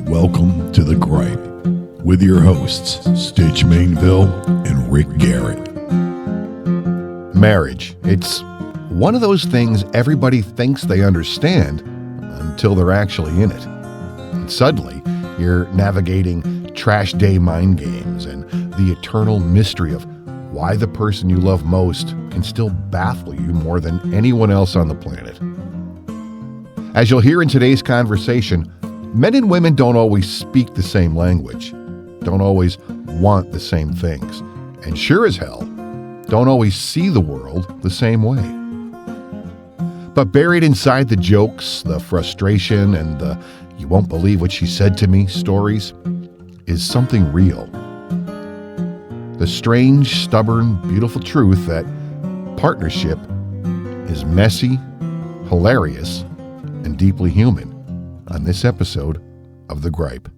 Welcome to The Gripe with your hosts, Stitch Mainville and Rick Garrett. Marriage. It's one of those things everybody thinks they understand until they're actually in it. And suddenly, you're navigating trash day mind games and the eternal mystery of why the person you love most can still baffle you more than anyone else on the planet. As you'll hear in today's conversation, men and women don't always speak the same language, don't always want the same things, and sure as hell, don't always see the world the same way. But buried inside the jokes, the frustration, and the "you won't believe what she said to me" stories is something real. The strange, stubborn, beautiful truth that partnership is messy, hilarious, and deeply human on this episode of The Gripe.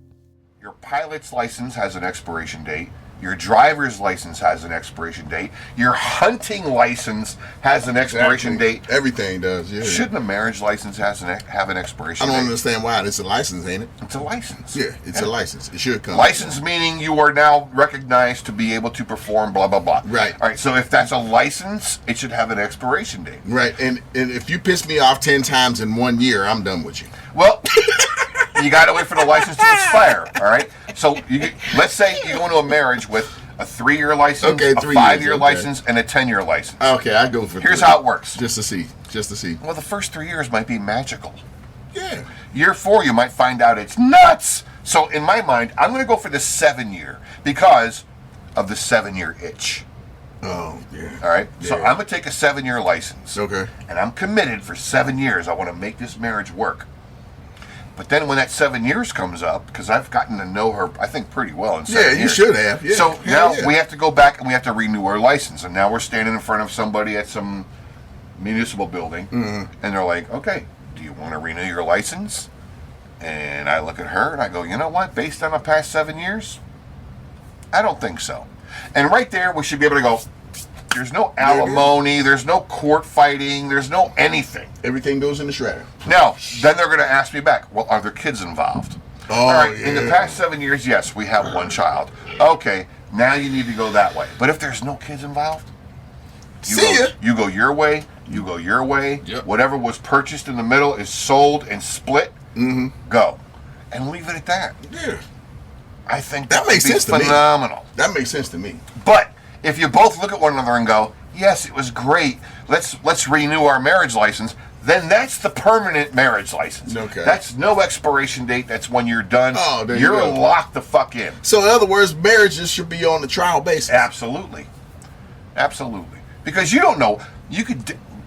Your pilot's license has an expiration date. Your driver's license has an expiration date. Your hunting license has an expiration date. Everything does, yeah. Shouldn't a marriage license have an expiration date? I don't understand why. It's a license, ain't it? It's a license. Yeah, it's a license. It should come. License meaning you are now recognized to be able to perform blah, blah, blah. Right. All right, so if that's a license, it should have an expiration date. Right, and if you piss me off 10 times in 1 year, I'm done with you. Well, you got to wait for the license to expire, all right? So let's say you go into a marriage with a 3-year license, a 5-year license, and a 10-year license. Okay, I go for Here's 3. how it works. Just to see. Well, the first 3 years might be magical. Yeah. Year 4, you might find out it's nuts. So in my mind, I'm going to go for the 7-year because of the 7-year itch. Oh, yeah. All right? Yeah. So I'm going to take a 7-year license. Okay. And I'm committed for 7 years. I want to make this marriage work. But then when that 7 years comes up, because I've gotten to know her, I think, pretty well in 7 years. Yeah, you should have. Yeah. So now we have to go back and we have to renew our license. And now we're standing in front of somebody at some municipal building. Mm-hmm. And they're like, okay, do you want to renew your license? And I look at her and I go, you know what? Based on the past 7 years, I don't think so. And right there, we should be able to go, there's no alimony, there's no court fighting, there's no anything. Everything goes in the shredder. Now, then they're going to ask me back, well, are there kids involved? Oh, all right, yeah. In the past 7 years, yes, we have 1 child. Okay, now you need to go that way. But if there's no kids involved, you go your way, you go your way. Yep. Whatever was purchased in the middle is sold and split. Mm-hmm. Go. And leave it at that. Yeah. I think that makes sense to me. Phenomenal. That makes sense to me. But if you both look at one another and go, yes, it was great, let's renew our marriage license, then that's the permanent marriage license. Okay. That's no expiration date. That's when you're done. Oh, there you you're go. Locked the fuck in. So in other words, marriages should be on a trial basis. Absolutely. Because you don't know.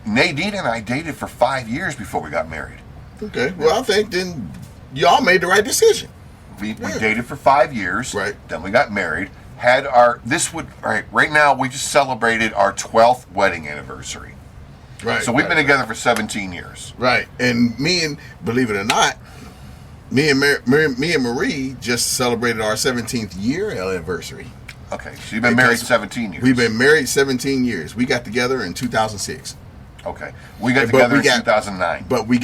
Nadine and I dated for 5 years before we got married. Okay. Well, I think then y'all made the right decision. We dated for 5 years. Right. Then we got married. Right now we just celebrated our 12th wedding anniversary. Right. So we've been together for 17 years. Right. And believe it or not, me and Marie just celebrated our 17th year anniversary. Okay. So you've been married 17 years. We've been married 17 years. We got together in 2006. Okay. We got together in 2009. But we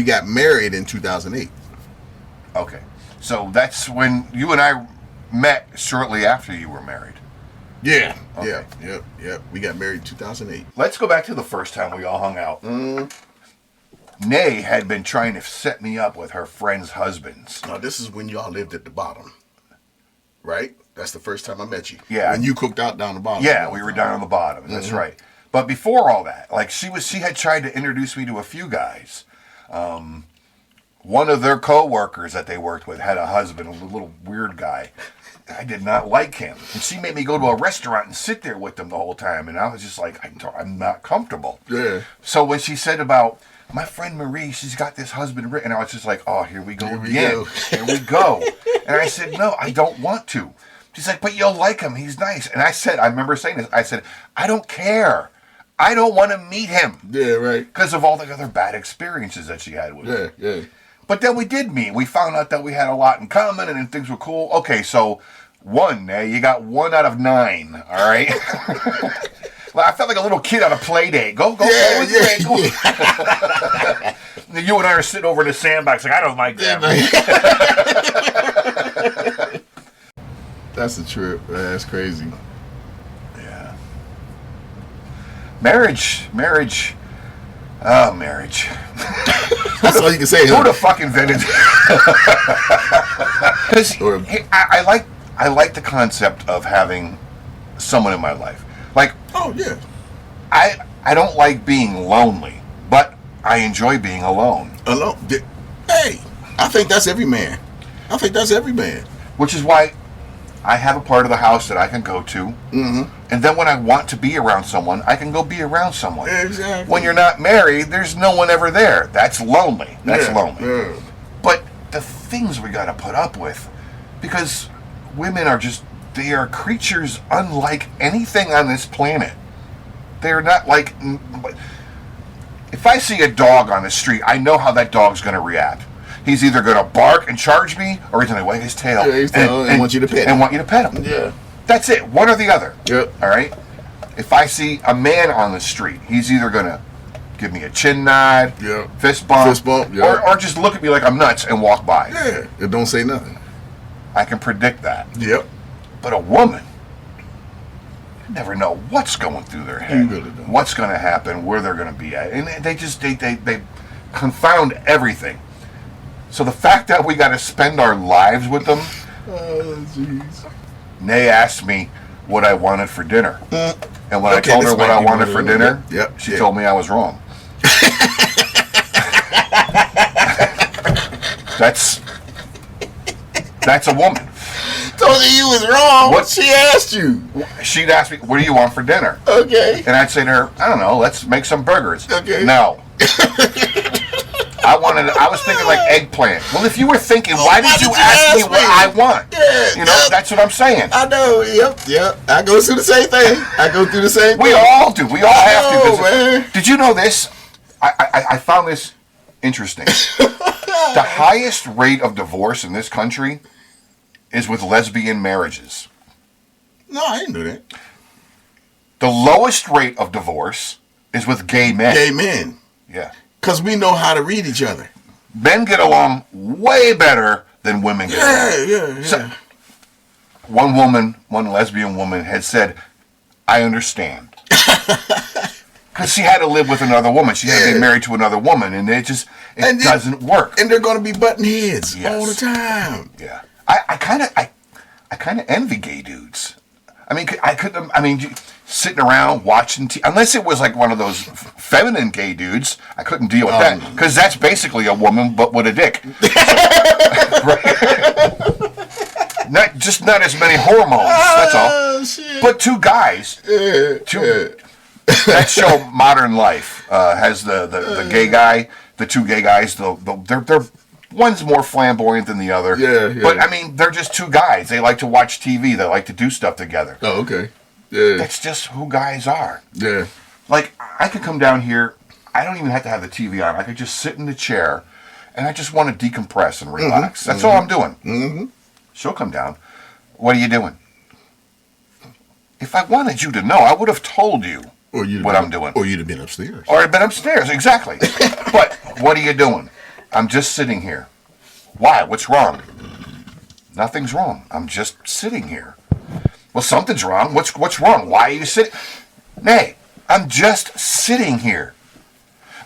got married in 2008. Okay. So that's when you and I met shortly after you were married. Yeah. Okay. Yep. We got married in 2008. Let's go back to the first time we all hung out. Nay had been trying to set me up with her friends' husbands. Now, this is when y'all lived at the bottom, right? That's the first time I met you. Yeah. When you cooked out down the bottom. Yeah, we were down on the bottom. That's right. But before all that, she had tried to introduce me to a few guys. One of their co-workers that they worked with had a husband, a little weird guy. I did not like him. And she made me go to a restaurant and sit there with them the whole time. And I was just like, I'm not comfortable. Yeah. So when she said about, my friend Marie, she's got this husband written, I was just like, oh, here we go again. Here we go. And I said, no, I don't want to. She's like, but you'll like him. He's nice. And I remember saying this. I said, I don't care. I don't want to meet him. Yeah, right. Because of all the other bad experiences that she had with him. Yeah. But then we did meet. We found out that we had a lot in common and things were cool. Okay, so you got 1 out of 9, all right? Well, I felt like a little kid on a play date. Go. You and I are sitting over in the sandbox like, I don't like that. That's a trip. That's crazy. Yeah. Marriage. Oh, marriage. That's all you can say. Who the fuck invented it? Because I like the concept of having someone in my life. Like, oh yeah, I don't like being lonely, but I enjoy being alone. Alone. Hey, I think that's every man. Which is why I have a part of the house that I can go to. Mm-hmm. And then when I want to be around someone, I can go be around someone. Exactly. When you're not married, there's no one ever there. That's lonely. That's lonely. Yeah. But the things we got to put up with, because women are they are creatures unlike anything on this planet. They're not like... If I see a dog on the street, I know how that dog's going to react. He's either going to bark and charge me, or he's going to wag his tail, and want you to pet him. And want you to pet him. Yeah. That's it. One or the other. Yep. All right? If I see a man on the street, he's either going to give me a chin nod, yeah, fist bump, yeah, or just look at me like I'm nuts and walk by. Yeah, it don't say nothing. I can predict that. Yep. But a woman, you never know what's going through their head, You really don't. what's going to happen, where they're going to be at. And they confound everything. So the fact that we got to spend our lives with them. Oh, jeez. Nay asked me what I wanted for dinner. And when Okay, I told her this what might I be wanted one for of those. dinner, Yep, she yeah. told me I was wrong. That's a woman. Told you was wrong. What? She asked you. She'd ask me, what do you want for dinner? Okay. And I'd say to her, I don't know, let's make some burgers. Okay. No. I was thinking like eggplant. Well, if you were thinking, why did you ask me what I want? Yeah, You know, that's what I'm saying. I know. Yep. I go through the same thing. We all do. We all have to. Oh, man. Did you know this? I found this interesting. The highest rate of divorce in this country is with lesbian marriages. No, I didn't do that. The lowest rate of divorce is with gay men. Gay men. Yeah. Because we know how to read each other. Men get along way better than women get along. Yeah. So, one lesbian woman had said, I understand. Because she had to live with another woman. She had to be married to another woman, and it doesn't work. And they're going to be butting heads Yes. all the time. Yeah. I kind of envy gay dudes. I mean, sitting around watching unless it was like one of those feminine gay dudes, I couldn't deal with that, because that's basically a woman but with a dick. Not as many hormones. That's all. Shit. But two guys. That show Modern Life has the gay guy, the two gay guys. They're one's more flamboyant than the other. Yeah. But I mean, they're just two guys. They like to watch TV. They like to do stuff together. Oh, okay. Yeah. That's just who guys are. Yeah. Like, I could come down here. I don't even have to have the TV on. I could just sit in the chair, and I just want to decompress and relax. That's all I'm doing. Mm-hmm. She'll come down. What are you doing? If I wanted you to know, I would have told you what I'm doing. Or you'd have been upstairs. Or I'd been upstairs, exactly. But what are you doing? I'm just sitting here. Why? What's wrong? Nothing's wrong. I'm just sitting here. Well, something's wrong. What's wrong? Why are you sitting? Nay, I'm just sitting here.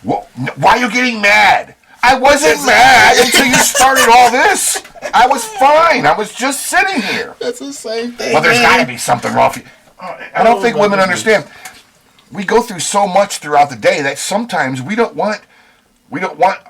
Well, why are you getting mad? I wasn't mad until you started all this. I was fine. I was just sitting here. That's the same thing. Well, there's got to be something wrong. I don't think women understand. We go through so much throughout the day that sometimes we don't want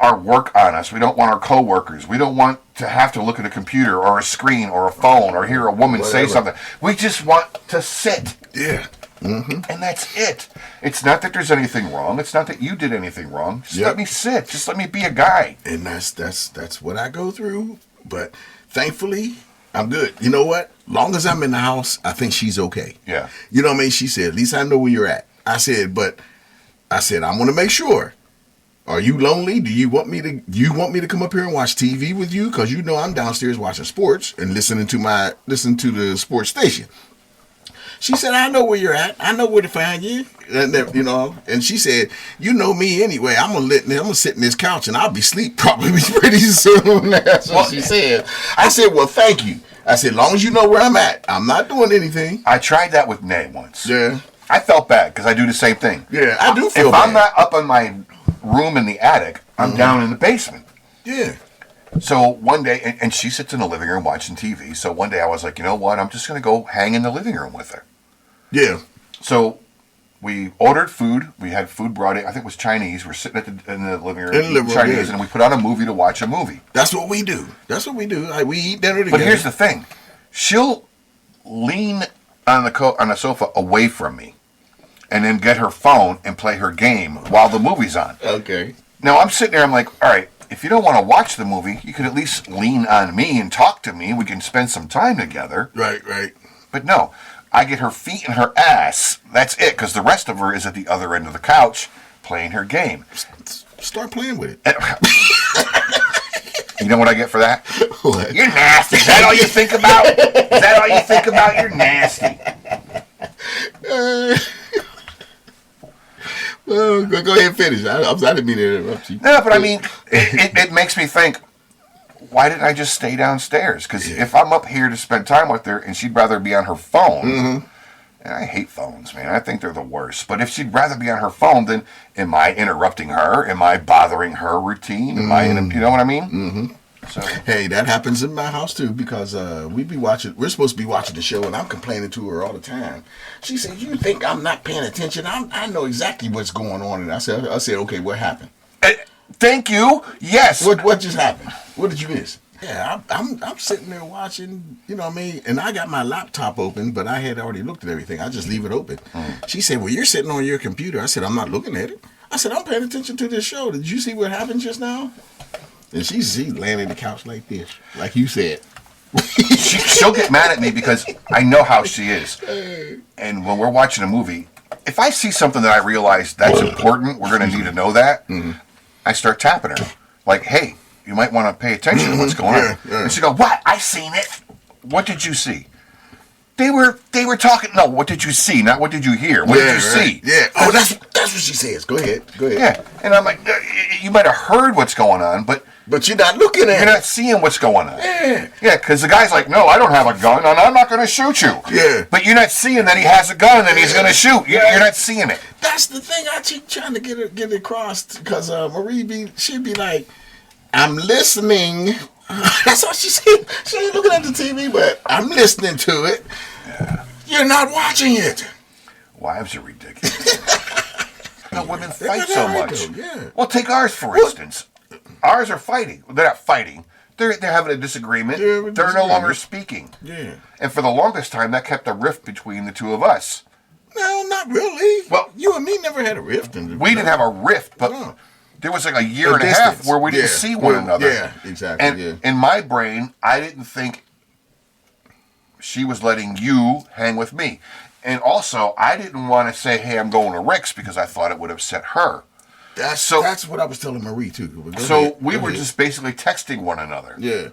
our work on us. We don't want our coworkers. We don't want to have to look at a computer or a screen or a phone or hear a woman say something. We just want to sit. Yeah. Mm-hmm. And that's it. It's not that there's anything wrong. It's not that you did anything wrong. Just let me sit. Just let me be a guy. And that's what I go through. But thankfully, I'm good. You know what? Long as I'm in the house, I think she's okay. Yeah. You know what I mean? She said, at least I know where you're at. I said, I want to make sure. Are you lonely? Do you want me to come up here and watch TV with you? Because you know I'm downstairs watching sports and listening to the sports station. She said, I know where you're at. I know where to find you. And you know, and she said, you know me anyway. I'm gonna sit in this couch and I'll be asleep probably pretty soon. That's what she said. I said, well, thank you. I said, as long as you know where I'm at, I'm not doing anything. I tried that with Nay once. Yeah. I felt bad because I do the same thing. Yeah, I do feel if bad. I'm not up in my room in the attic, I'm down in the basement. Yeah. So one day, and she sits in the living room watching TV. So one day I was like, you know what? I'm just going to go hang in the living room with her. Yeah. So we ordered food. We had food brought in. I think it was Chinese. We're sitting in the living room eating Chinese, and we put on a movie to watch a movie. That's what we do. We eat dinner together. But here's the thing. She'll lean on the sofa away from me and then get her phone and play her game while the movie's on. Okay. Now, I'm sitting there, I'm like, all right, if you don't want to watch the movie, you could at least lean on me and talk to me. We can spend some time together. Right. But no, I get her feet in her ass. That's it, because the rest of her is at the other end of the couch playing her game. Start playing with it. You know what I get for that? What? You're nasty. Is that all you think about? Is that all you think about? You're nasty. Well, go ahead and finish. I didn't mean to interrupt you. No, but I mean, it makes me think, why didn't I just stay downstairs? Because if I'm up here to spend time with her and she'd rather be on her phone, and I hate phones, man. I think they're the worst. But if she'd rather be on her phone, then am I interrupting her? Am I bothering her routine? Am I, you know what I mean? Mm-hmm. So hey, that happens in my house too because we're supposed to be watching the show and I'm complaining to her all the time. She said, you think I'm not paying attention? I know exactly what's going on. And I said, okay, what happened? Thank you. Yes. What just happened? What did you miss? Yeah, I'm sitting there watching, you know what I mean? And I got my laptop open, but I had already looked at everything. I just leave it open. She said, well, you're sitting on your computer. I said, I'm not looking at it. I said, I'm paying attention to this show. Did you see what happened just now? And she's laying on the couch like this, like you said. She'll get mad at me because I know how she is. And when we're watching a movie, if I see something that I realize that's important, we're going to need to know that, I start tapping her. Like, hey, you might want to pay attention to what's going on. And she go, what? I seen it. What did you see? They were talking. No, what did you see? Not what did you hear? What did you see? Yeah. Oh, that's what she says. Go ahead. Yeah. And I'm like, you might have heard what's going on, but you're not looking at it. You're not seeing what's going on. Yeah. Yeah, because the guy's like, no, I don't have a gun, and I'm not going to shoot you. Yeah. But you're not seeing that he has a gun and he's going to shoot. You're not seeing it. That's the thing I keep trying to get it across because Marie she'd be like, I'm listening. That's all she said. She ain't looking at the TV, but I'm listening to it. Yeah. You're not watching it. Wives are ridiculous. Women fight so much. Yeah. Well, take ours, for instance. Ours are fighting. They're not fighting. They're having a disagreement. They're no longer speaking. Yeah. And for the longest time, that kept a rift between the two of us. No, not really. Well, you and me never had a rift. We didn't have a rift, but there was like a year and a half where we didn't see one another. Yeah, exactly. And in my brain, I didn't think she was letting you hang with me. And also, I didn't want to say, hey, I'm going to Rick's because I thought it would upset her. That's what I was telling Marie, too. So we were just basically texting one another. Yeah.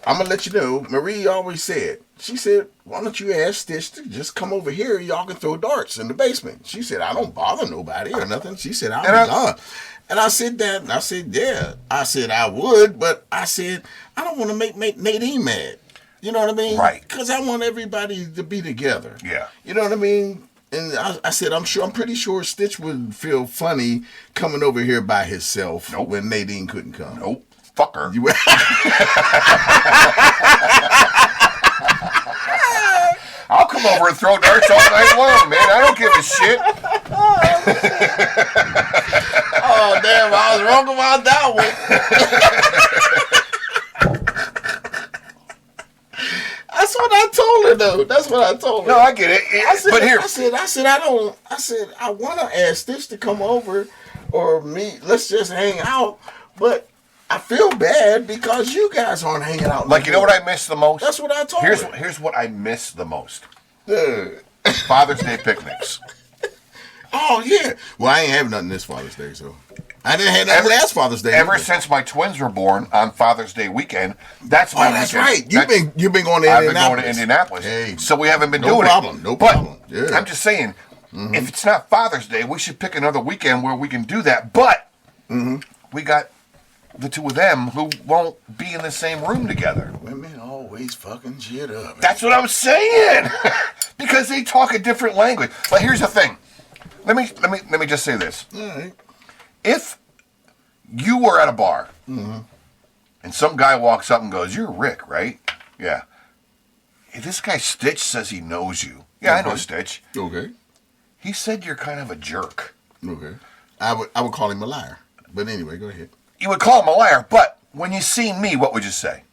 I'm going to let you know, Marie always said, she said, why don't you ask Stitch to just come over here, y'all can throw darts in the basement. She said, I don't bother nobody or nothing. She said, I'll be gone. And I said that, and I said, yeah. I said, I would, but I said, I don't want to make Nadine mad. You know what I mean? Right. Because I want everybody to be together. Yeah. You know what I mean? And I said, I'm pretty sure Stitch would feel funny coming over here by himself when Nadine couldn't come. Nope. Fuck her. I'll come over and throw darts all night long, man. I don't give a shit. Oh, damn. I was wrong about that one. That's what I told her, though. That's what I told her. No, I get it. But here. I said, I want to ask Stitch to come over or me. Let's just hang out. But I feel bad because you guys aren't hanging out. Like, you know what I miss the most? That's what I told her. Here's what I miss the most. Father's Day picnics. Oh, yeah. Well, I ain't having nothing this Father's Day, so. I didn't have that last Father's Day. Ever since my twins were born on Father's Day weekend, that's my that's weekend. right. You've been going to I've Indianapolis. been going to Indianapolis. Hey, so we haven't been no doing problem, it. No problem. Yeah. I'm just saying, if it's not Father's Day, we should pick another weekend where we can do that. But we got the two of them who won't be in the same room together. Women always fucking shit up. That's what I'm saying. Because they talk a different language. But here's the thing. Let me just say this. All right. If you were at a bar and some guy walks up and goes, "You're Rick, right?" Yeah. Hey, this guy Stitch says he knows you. Yeah, I know Stitch. Okay. He said you're kind of a jerk. Okay. I would call him a liar. But anyway, go ahead. You would call him a liar, but when you seen me, what would you say?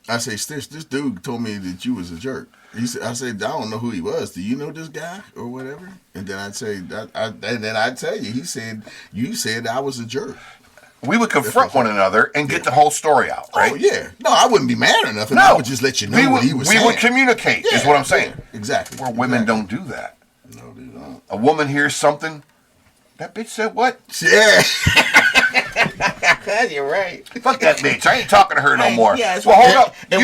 I say, Stitch, this dude told me that you was a jerk. I said, I don't know who he was. Do you know this guy or whatever? And then I'd say, and then I'd tell you. He said, you said I was a jerk. We would confront one another and get the whole story out, right? Oh, yeah. No, I wouldn't be mad or nothing. No. I would just let you know what he was saying. We would communicate, is what I'm saying. Yeah, exactly. Where women don't do that. No, they don't. A woman hears something, that bitch said what? Yeah. You're right. Fuck that bitch. I ain't talking to her no more. Yeah, well, hold up. and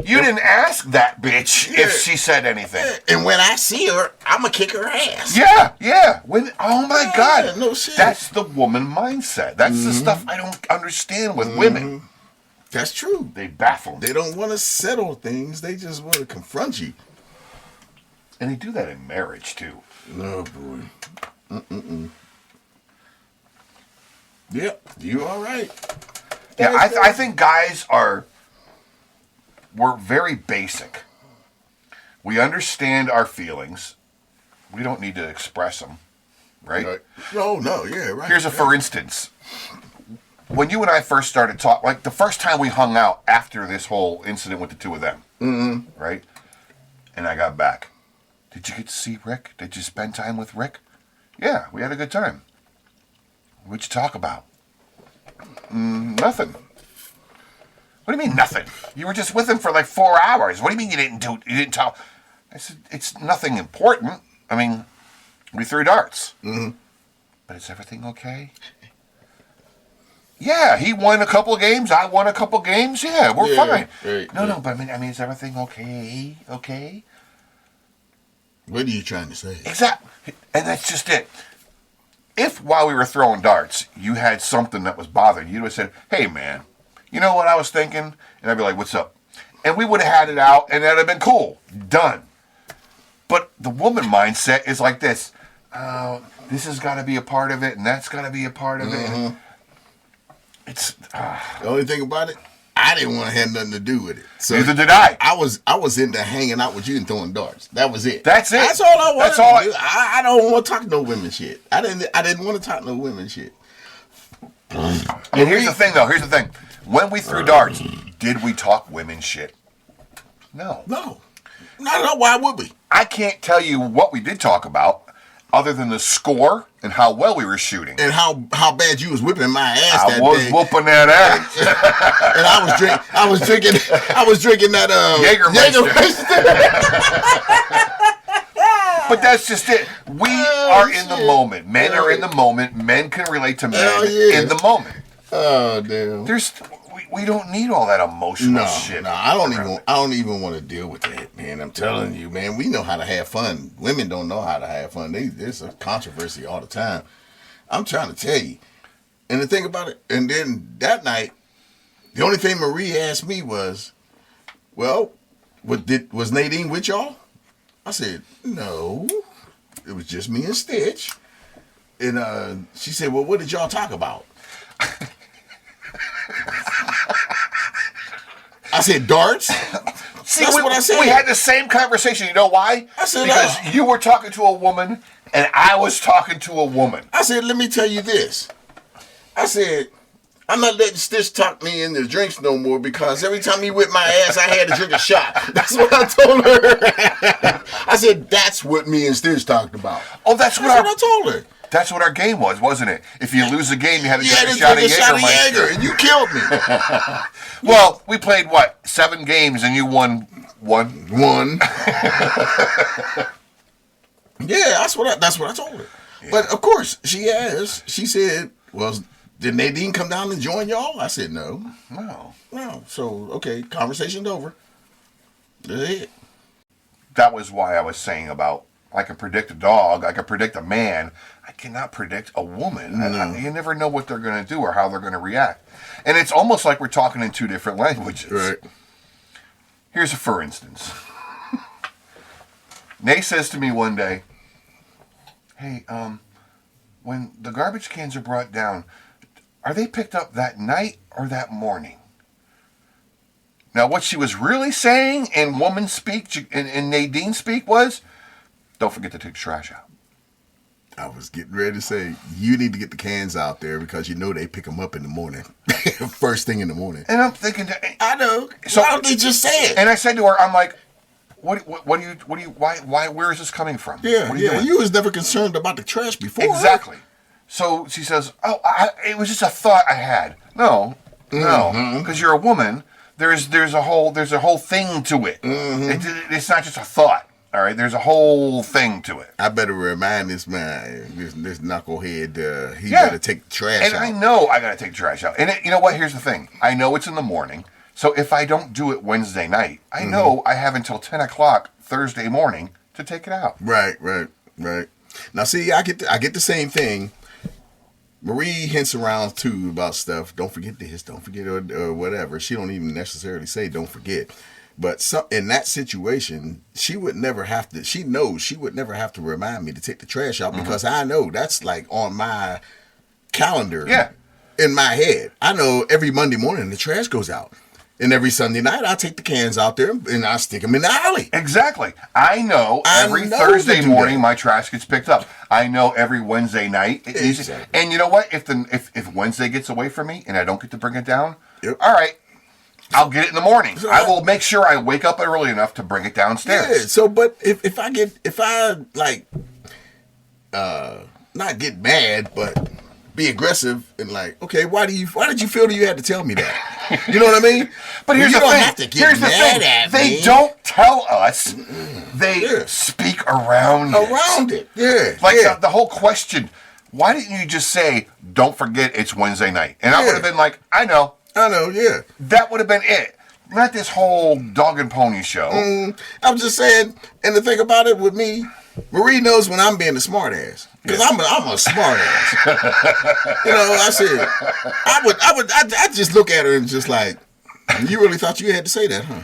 You didn't ask that bitch if she said anything. And when I see her, I'm going to kick her ass. Yeah. Oh my God. No shit. That's the woman mindset. That's the stuff I don't understand with women. That's true. They baffle me. They don't want to settle things. They just want to confront you. And they do that in marriage, too. Oh, boy. Yep, you all right. Yeah, I think guys we're very basic. We understand our feelings. We don't need to express them, right? No, yeah, right. Here's for instance. When you and I first started talking, like the first time we hung out after this whole incident with the two of them, right? And I got back. Did you get to see Rick? Did you spend time with Rick? Yeah, we had a good time. What'd you talk about? Nothing. What do you mean nothing? You were just with him for like 4 hours. What do you mean you didn't talk? I said, it's nothing important. I mean, we threw darts. But is everything okay? Yeah, he won a couple of games. I won a couple of games. Yeah, we're fine. No, but I mean, is everything okay? Okay? What are you trying to say? Exactly. And that's just it. If while we were throwing darts, you had something that was bothering you, would have said, "Hey, man, you know what I was thinking?" And I'd be like, "What's up?" And we would have had it out, and that'd have been cool. Done. But the woman mindset is like this. This has got to be a part of it, and that's got to be a part of it. It's the only thing about it, I didn't want to have nothing to do with it. So neither did I. I was into hanging out with you and throwing darts. That was it. That's it. That's all I wanted. That's all to do. I don't want to talk no women shit. I didn't want to talk no women shit. And here's the thing, though. Here's the thing. When we threw darts, did we talk women shit? No. No. Not at all. Why would we? I can't tell you what we did talk about, other than the score and how well we were shooting. And how bad you was whipping my ass that day. I was whooping that ass. And I was drinking that Jägermeister. But that's just it. We are in the moment. Men are in the moment. Men can relate to men in the moment. Oh damn. We don't need all that emotional shit. No, I don't even want to deal with that, man. I'm telling you, man. We know how to have fun. Women don't know how to have fun. There's a controversy all the time. I'm trying to tell you. And the thing about it, and then that night, the only thing Marie asked me was, "Well, was Nadine with y'all?" I said, "No, it was just me and Stitch." And she said, "Well, what did y'all talk about?" I said, "Darts." See, That's what I said. We had the same conversation. You know why? I said, because you were talking to a woman and I was talking to a woman. I said, "Let me tell you this." I said, "I'm not letting Stitch talk me into drinks no more because every time he whipped my ass, I had to drink a shot." That's what I told her. I said, "That's what me and Stitch talked about." Oh, that's what I told her. That's what our game was, wasn't it? If you lose the game, you had to drink a shot of Jägermeister. and you killed me. Well, we played, 7 games, and you won one? One. Yeah, that's what I told her. Yeah. But, of course, she said, Well, did Nadine come down and join y'all? I said no. No. So, okay, conversation's over. That's it. That was why I was saying about I can predict a dog, I can predict a man. I cannot predict a woman. No. You never know what they're going to do or how they're going to react. And it's almost like we're talking in two different languages. Right. Here's a for instance. Nay says to me one day, hey, when the garbage cans are brought down, are they picked up that night or that morning? Now, what she was really saying in woman speak, in Nadine speak was, don't forget to take the trash out. I was getting ready to say, you need to get the cans out there because you know they pick them up in the morning. First thing in the morning. And I'm thinking, I know. So, why don't they just say it? And I said to her, I'm like, where is this coming from? Yeah, what are you doing? You was never concerned about the trash before. Exactly. So she says, it was just a thought I had. No, because you're a woman. There's a whole thing to it. It's not just a thought. All right, there's a whole thing to it. I better remind this man, this knucklehead, he better take the trash out. And I know I got to take the trash out. And you know what? Here's the thing. I know it's in the morning. So if I don't do it Wednesday night, I know I have until 10 o'clock Thursday morning to take it out. Right. Now, see, I get the same thing. Marie hints around, too, about stuff. Don't forget this, don't forget, or whatever. She don't even necessarily say don't forget. But in that situation, she would never have to, she knows she would never have to remind me to take the trash out because I know that's like on my calendar in my head. I know every Monday morning the trash goes out. And every Sunday night, I take the cans out there and I stick them in the alley. Exactly. I know every Thursday morning my trash gets picked up. I know every Wednesday night. Exactly. And you know what? If Wednesday gets away from me and I don't get to bring it down, all right, I'll get it in the morning. So I will make sure I wake up early enough to bring it downstairs. Yeah. So, but if I not get mad, but be aggressive and like, okay, why did you feel that you had to tell me that? You know what I mean? But here's you the don't thing. have to get mad at me. They don't tell us. They speak around it. Yeah. Like the whole question. Why didn't you just say, "Don't forget it's Wednesday night"? And I would have been like, I know. Yeah. That would have been it. Not this whole dog and pony show. I'm just saying. And the thing about it with me, Marie knows when I'm being a smart ass. Because I'm a smart ass. You know, I said, I just look at her and just like, you really thought you had to say that, huh?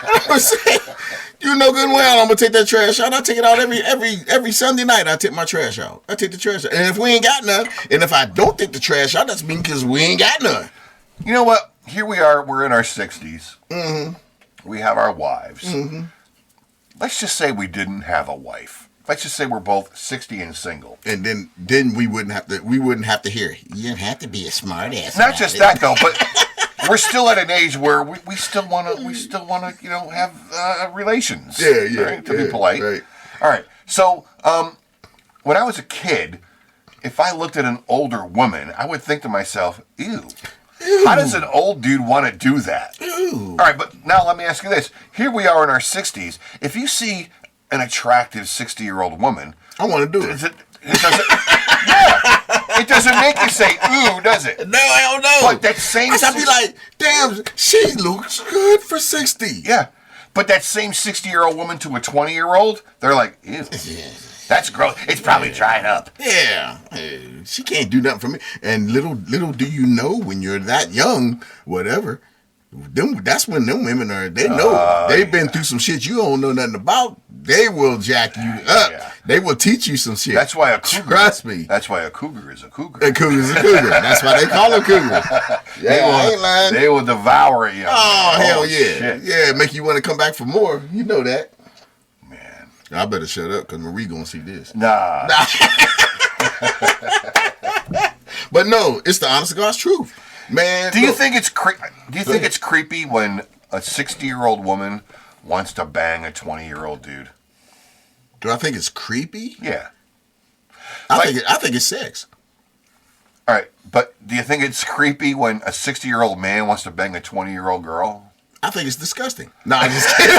I was saying, you know good and well I'm going to take that trash out. I take it out every Sunday night. I take my trash out. I take the trash out. And if we ain't got none, and if I don't take the trash out, that's because we ain't got none. You know what? Here we are. We're in our 60s. Mm-hmm. We have our wives. Mm-hmm. Let's just say we didn't have a wife. Let's just say we're both 60 and single. And then we wouldn't have to hear, you don't have to be a smart ass. Not just that though, but we're still at an age where we still want to have relations. Right? To be polite. Right. All right. So when I was a kid, if I looked at an older woman, I would think to myself, ew. How does an old dude want to do that? Ew. All right, but now let me ask you this. Here we are in our 60s. If you see an attractive 60-year-old woman, I want to do it. It doesn't make you say, ooh, does it? No, I don't know. But that same... I'd be like, damn, she looks good for 60. Yeah. But that same 60-year-old woman to a 20-year-old, they're like, ew. That's gross. It's probably dried up. Yeah. She can't do nothing for me. And little do you know when you're that young, whatever, that's when them women they know. They've been through some shit you don't know nothing about. They will jack you up. Yeah. They will teach you some shit. That's why a cougar. Trust me. That's why a cougar is a cougar. A cougar is a cougar. That's why they call them cougars. I ain't lying. They will devour you. Oh, hell yeah. Shit. Yeah, make you want to come back for more. You know that. Man. I better shut up because Marie going to see this. Nah. But no, it's the honest to God's truth. Man. Do you think it's creepy when a 60-year-old woman wants to bang a 20-year-old dude? Do I think it's creepy? Yeah. I think it's sex. All right, but do you think it's creepy when a 60-year-old man wants to bang a 20-year-old girl? I think it's disgusting. No, I'm just kidding.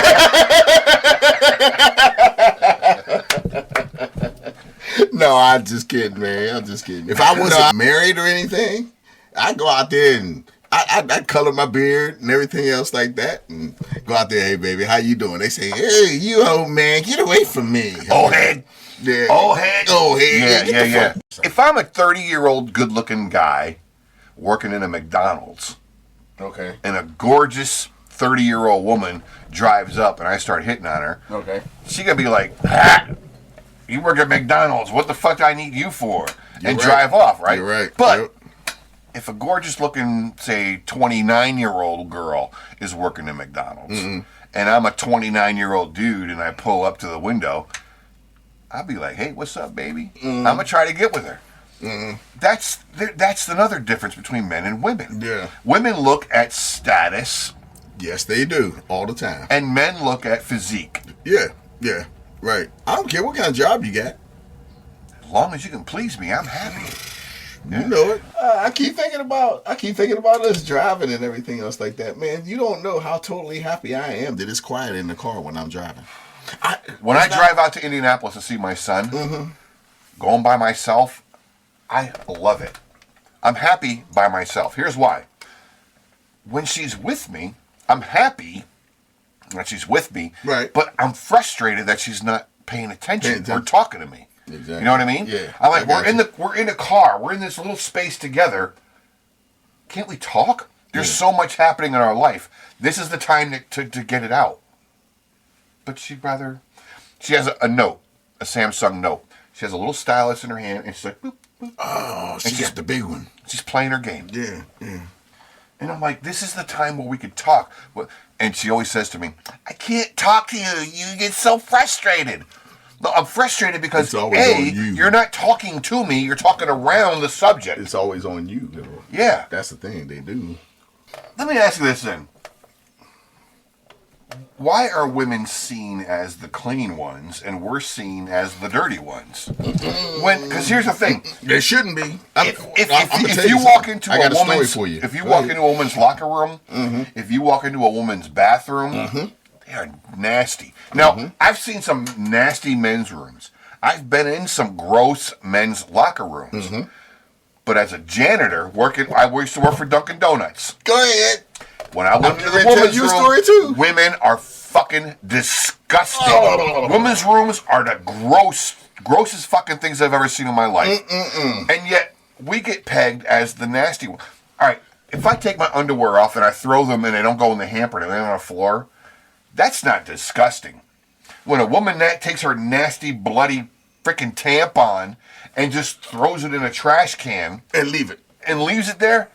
No, I'm just kidding, man. I'm just kidding. If I wasn't married or anything, I'd go out there and I'd color my beard and everything else like that, and go out there. Hey, baby, how you doing? They say, hey, you old man, get away from me. Old head. Yeah. Old head. Old head. Yeah. If I'm a 30-year-old good-looking guy working in a McDonald's, Okay. and a gorgeous 30-year-old woman drives up and I start hitting on her, Okay. she gonna be like, ah, you work at McDonald's, what the fuck do I need you for? And drive off, right? You're right. But if a gorgeous looking, say, 29-year-old girl is working at McDonald's, and I'm a 29-year-old dude and I pull up to the window, I'll be like, hey, what's up, baby? I'm gonna try to get with her. That's another difference between men and women. Yeah. Women look at status. Yes, they do all the time. And men look at physique. Yeah. Right. I don't care what kind of job you got. As long as you can please me, I'm happy. You know it. I keep thinking about us driving and everything else like that, man. You don't know how totally happy I am that it's quiet in the car when I'm driving. When I drive out to Indianapolis to see my son, going by myself, I love it. I'm happy by myself. Here's why. When she's with me, I'm happy that she's with me, right? But I'm frustrated that she's not paying attention or talking to me. Exactly. You know what I mean? Yeah. I'm like, we're in a car, we're in this little space together. Can't we talk? There's so much happening in our life. This is the time to get it out. But she has a note, a Samsung note. She has a little stylus in her hand, and she's like, boop, boop. Oh, she's got the big one. She's playing her game. Yeah. And I'm like, this is the time where we could talk. And she always says to me, I can't talk to you. You get so frustrated. No, I'm frustrated because, you're not talking to me. You're talking around the subject. It's always on you. Yeah. That's the thing they do. Let me ask you this then. Why are women seen as the clean ones and we're seen as the dirty ones? Because here's the thing. They shouldn't be. If you walk into a woman's, if you walk into a woman's locker room, if you walk into a woman's bathroom, they are nasty. Now, I've seen some nasty men's rooms. I've been in some gross men's locker rooms. But as a janitor, I used to work for Dunkin' Donuts. Go ahead. When I went to the women's room, story too. Women are fucking disgusting. Women's rooms are the grossest fucking things I've ever seen in my life. And yet, we get pegged as the nasty one. All right, if I take my underwear off and I throw them and they don't go in the hamper, they land on the floor, that's not disgusting. When a woman takes her nasty, bloody freaking tampon and just throws it in a trash can and leaves it there,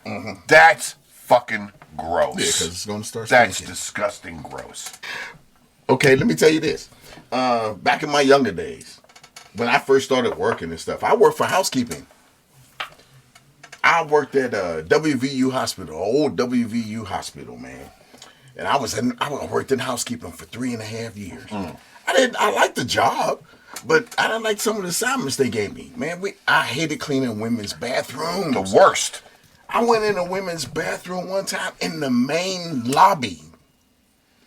that's fucking gross. Yeah, because it's going to start stinking. That's disgusting gross. Okay, let me tell you this. Back in my younger days, when I first started working and stuff, I worked for housekeeping. I worked at WVU Hospital, old WVU Hospital, man. And I worked in housekeeping for 3.5 years. I liked the job, but I didn't like some of the assignments they gave me. Man, I hated cleaning women's bathrooms. The worst. I went in a women's bathroom one time in the main lobby.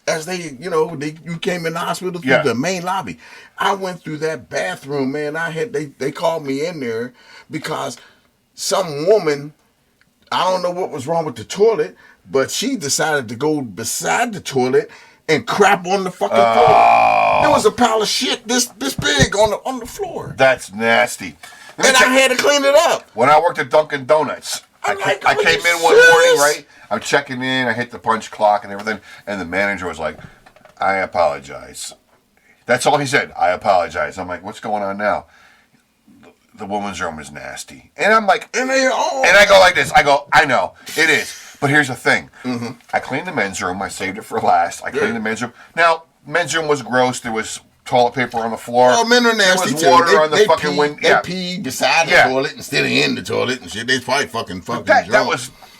As you came in the hospital through the main lobby. I went through that bathroom, man. They called me in there because some woman, I don't know what was wrong with the toilet, but she decided to go beside the toilet and crap on the fucking floor. There was a pile of shit this big on the floor. That's nasty. And I had to clean it up. When I worked at Dunkin' Donuts, I came in one morning, right? I'm checking in, I hit the punch clock and everything, and the manager was like, I apologize. That's all he said, I apologize. I'm like, what's going on now? The woman's room is nasty. And I'm like, and I go like this, I know, it is. But here's the thing. I cleaned the men's room, I saved it for last. I cleaned the men's room. Now, men's room was gross, there was toilet paper on the floor. Oh, men are nasty there was water on the fucking window. They pee beside the toilet instead of in the toilet and shit. They probably fucking drunk.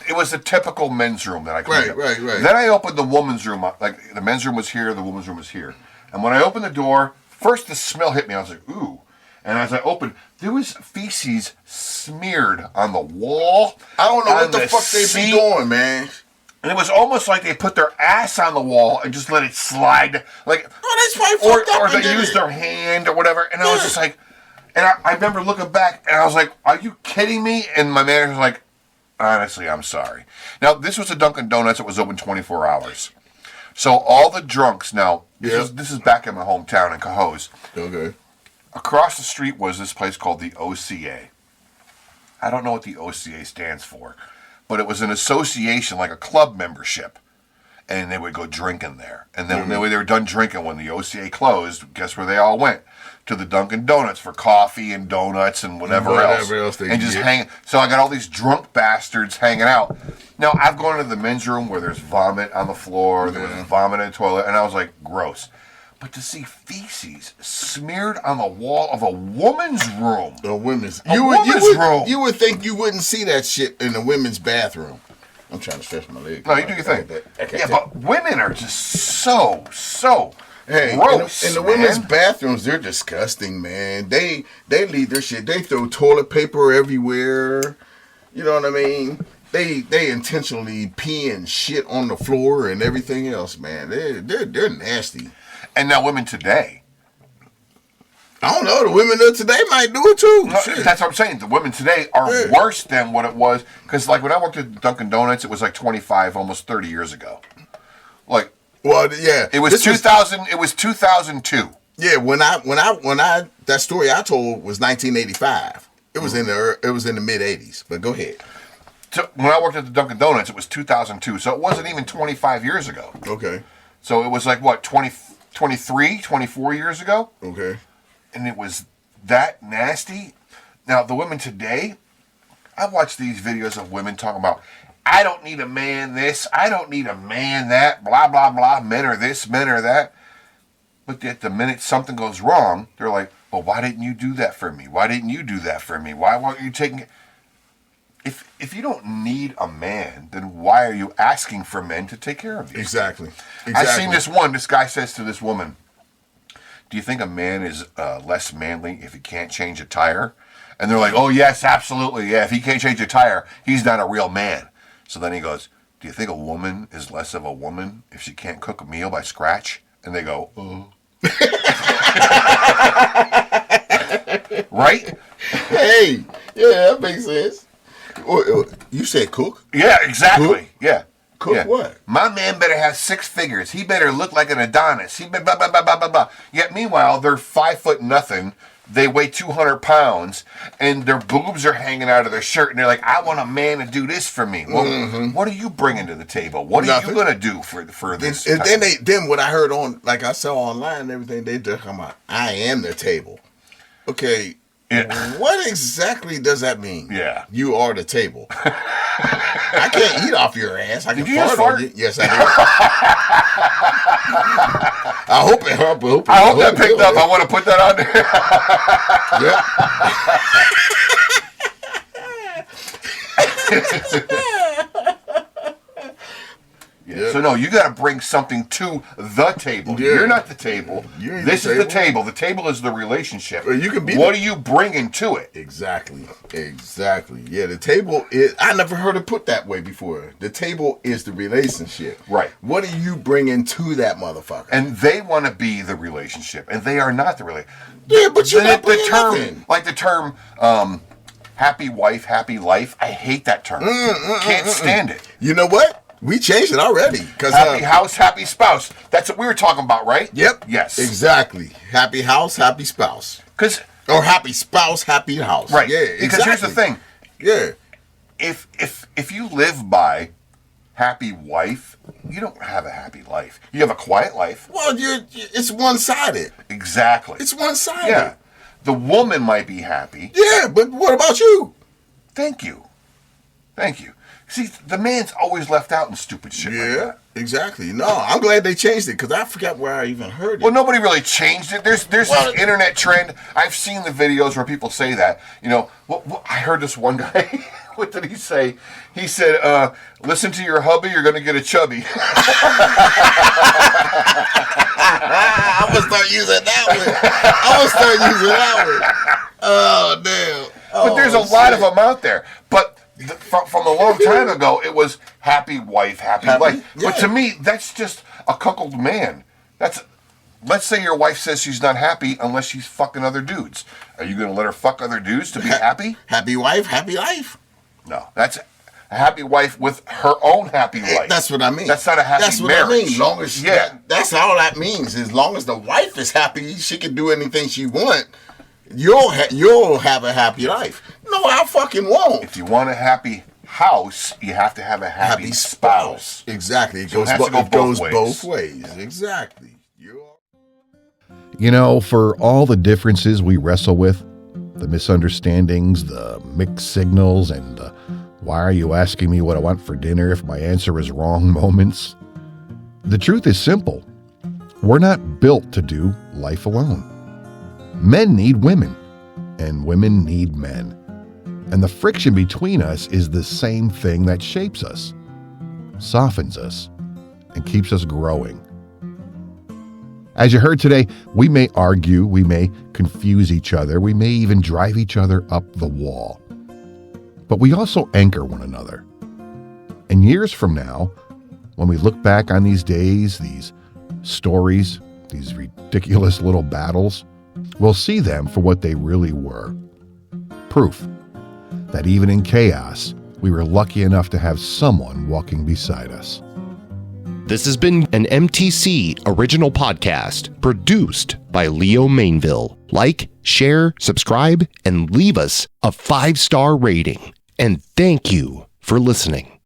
It was a typical men's room that I cleaned up. Right. Then I opened the woman's room up. Like, the men's room was here, the woman's room was here. And when I opened the door, first the smell hit me. I was like, ooh. And as I opened, there was feces smeared on the wall. I don't know what the fuck they be doing, man. And it was almost like they put their ass on the wall and just let it slide. Like, that's probably fucked up. Or they used their hand or whatever. And I was just like, And I remember looking back, and I was like, "Are you kidding me?" And my manager was like, "Honestly, I'm sorry." Now, this was a Dunkin' Donuts that was open 24 hours. So all the drunks, now, this is back in my hometown in Cohoes. Okay. Across the street was this place called the OCA. I don't know what the OCA stands for, but it was an association, like a club membership. And they would go drinking there. And then when they were done drinking, when the OCA closed, guess where they all went? To the Dunkin' Donuts for coffee and donuts and whatever else they and just get. hang. So I got all these drunk bastards hanging out. Now, I've gone to the men's room where there's vomit on the floor, there was vomit in the toilet, and I was like, gross. But to see feces smeared on the wall of a woman's room. A women's room. You would think you wouldn't see that shit in the women's bathroom. I'm trying to stretch my leg. No, you do your thing. Yeah, but women are just so Hey, gross. in the women's bathrooms, they're disgusting, man. They leave their shit. They throw toilet paper everywhere. You know what I mean? They intentionally pee and shit on the floor and everything else, man. They're nasty. And now women today. I don't know. The women of today might do it too. That's what I'm saying. The women today are worse than what it was. Because like when I worked at Dunkin' Donuts, it was like 25, almost 30 years ago. Like, well, yeah, it was 2000. It was 2002. Yeah, when I that story I told was 1985. It was in the mid 80s. But go ahead. So when I worked at the Dunkin' Donuts, it was 2002. So it wasn't even 25 years ago. Okay. So it was like what 23, 24 years ago. Okay. And it was that nasty. Now, the women today, I watch these videos of women talking about, I don't need a man this, I don't need a man that, blah, blah, blah, men are this, men are that. But yet the minute something goes wrong, they're like, well, why didn't you do that for me? Why didn't you do that for me? Why weren't you taking it? If you don't need a man, then why are you asking for men to take care of you? Exactly. I've seen this guy says to this woman, do you think a man is less manly if he can't change a tire? And they're like, oh, yes, absolutely. Yeah, if he can't change a tire, he's not a real man. So then he goes, do you think a woman is less of a woman if she can't cook a meal by scratch? And they go, oh. Right? Hey, yeah, that makes sense. You said cook? Yeah, exactly. Cook? Yeah. Cook Yeah. what? My man better have 6 figures. He better look like an Adonis. He better blah, blah, blah, blah, blah, blah. Yet meanwhile, they're 5 nothing. They weigh 200 pounds, and their boobs are hanging out of their shirt, and they're like, I want a man to do this for me. Well, what are you bringing to the table? What are you going to do for this? And then what I heard on, like I saw online and everything, they just come out, I am the table. Okay. Yeah. What exactly does that mean? Yeah. You are the table. I can't eat off your ass. I can fart on you. Yes, I did. I hope that picked up. I want to put that on there. Yeah. So no, you got to bring something to the table. Yeah. You're not the table. This is the table. The table is the relationship. You can be. What are you bringing to it? Exactly. Yeah, the table is. I never heard it put that way before. The table is the relationship. Right. What are you bringing to that motherfucker? And they want to be the relationship, and they are not the relationship. Yeah, but you're not bringing nothing. Like the term. Happy wife, happy life. I hate that term. Can't stand it. You know what? We changed it already. Happy house, happy spouse. That's what we were talking about, right? Yep. Yes. Exactly. Happy house, happy spouse. Or happy spouse, happy house. Right. Yeah, exactly. Because here's the thing. Yeah. If you live by happy wife, you don't have a happy life. You have a quiet life. Well, it's one-sided. Exactly. It's one-sided. Yeah. The woman might be happy. Yeah, but what about you? Thank you. See, the man's always left out in stupid shit like that. Exactly. No, I'm glad they changed it because I forgot where I even heard it. Well, nobody really changed it. There's this internet trend. I've seen the videos where people say that. You know, I heard this one guy. What did he say? He said, listen to your hubby, you're going to get a chubby. I'm going to start using that one. Oh, damn. But there's a lot of them out there. But from a long time ago, it was happy wife, happy life. Yeah. But to me, that's just a cuckold man. let's say your wife says she's not happy unless she's fucking other dudes. Are you going to let her fuck other dudes to be happy? Happy wife, happy life. No, that's a happy wife with her own happy life. That's what I mean. That's not a happy That's what marriage. I mean. Long as that's all that means. As long as the wife is happy, she can do anything she want. You'll have a happy life. No, I fucking won't. If you want a happy house, you have to have a happy spouse. Exactly. It So goes both ways. Exactly. You know, for all the differences we wrestle with, the misunderstandings, the mixed signals, and the why are you asking me what I want for dinner if my answer is wrong moments, the truth is simple. We're not built to do life alone. Men need women, and women need men. And the friction between us is the same thing that shapes us, softens us, and keeps us growing. As you heard today, we may argue, we may confuse each other, we may even drive each other up the wall. But we also anchor one another. And years from now, when we look back on these days, these stories, these ridiculous little battles, we'll see them for what they really were. Proof that even in chaos, we were lucky enough to have someone walking beside us. This has been an MTC original podcast produced by Leo Mainville. Like, share, subscribe, and leave us a 5-star rating. And thank you for listening.